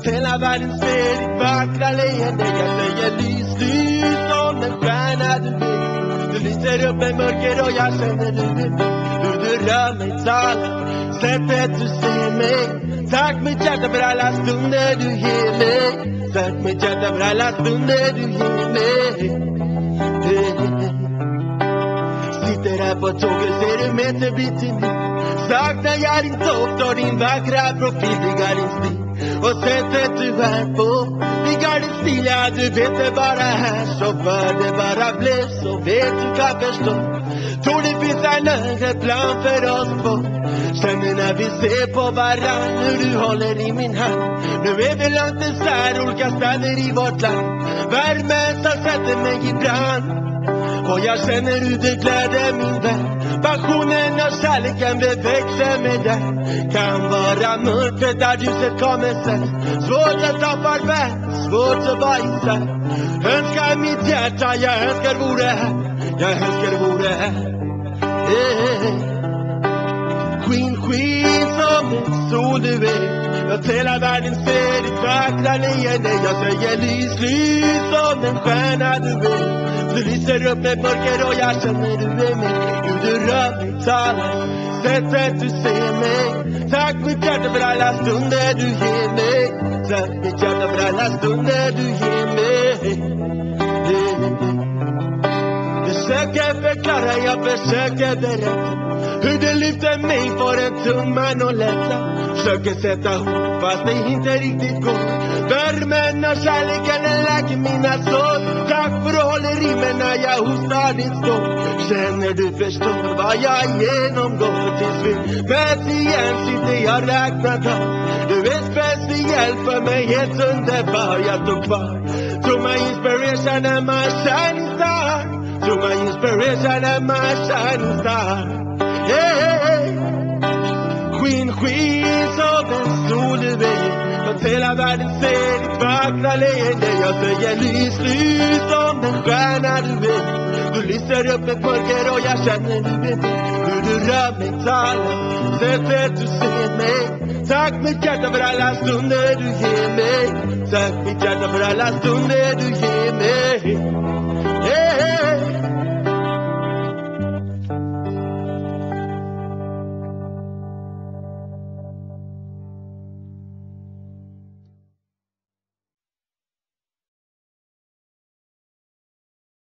till hela världens fred, ditt vackra leende. Jag säger lys, lys som en stjärna du är. Du lyser upp i mörker och jag känner du är med. Hur du rör mig, talar, sättet du ser mig. Tack mitt hjärta för alla stunder du ger mig. Tack mitt hjärta för alla stunder du ger mig. Sitter här på tåget, ser du mig inte bli till mig. Saknar jag din doft och din vackra profil, diggar din stil och sättet du är på. Diggar din stil, ja du vet det bara här. Så för det bara blev så vet du kan förstå. Tror det finns en högre plan för oss två. Känner när vi ser på varann hur du håller i min hand. Nu är vi långt isär, olika städer i vårt land. Värmen som sätter mig i brand. Och jag känner hur det gläder min vän. Passionen och kärleken det växer med dig. Kan vara mörkret där ljuset kommer sen. Svårt att ta farväl, svårt att vara isär. Önskar mitt hjärta, jag önskar vore här. Jag önskar vore här. Queen, queen som en sol du är. Jag hela världen ser ditt vackra leende. Jag säger lys, lys som en stjärna du är. Du lyser upp med mörker och jag känner du är med. Hur du rör mig, talar, sättet du ser mig. Tack mitt hjärta för alla stunder du ger mig. Tack mitt hjärta för alla stunder du ger mig. Försöker förklara, jag försöker berätta. Hur det lyfter mig för en tumman och lätta. Försöker sätta ihop fast det inte riktigt går. Värmen och kärleken läker mina sår. Tack för att hålla i mig när jag hostar ditt står. Känner du förstår vad jag genomgår. Tills vi möts igen sitter jag räknat av. Du är speciell för mig, helt underbar. Jag står kvar. To my inspiration and my shining star. To my inspiration and my shining star. Hey, queen, queen som en sol du är. Låt hela världen se ditt vackra leende. Jag säger lys, lys som en stjärna du är. Du lyser upp ett mörker och jag känner du är med. Hur du rör mig, talar, sättet du ser mig. Tack mitt hjärta för alla stunder du ger mig. Tack mitt hjärta för alla stunder du ger mig.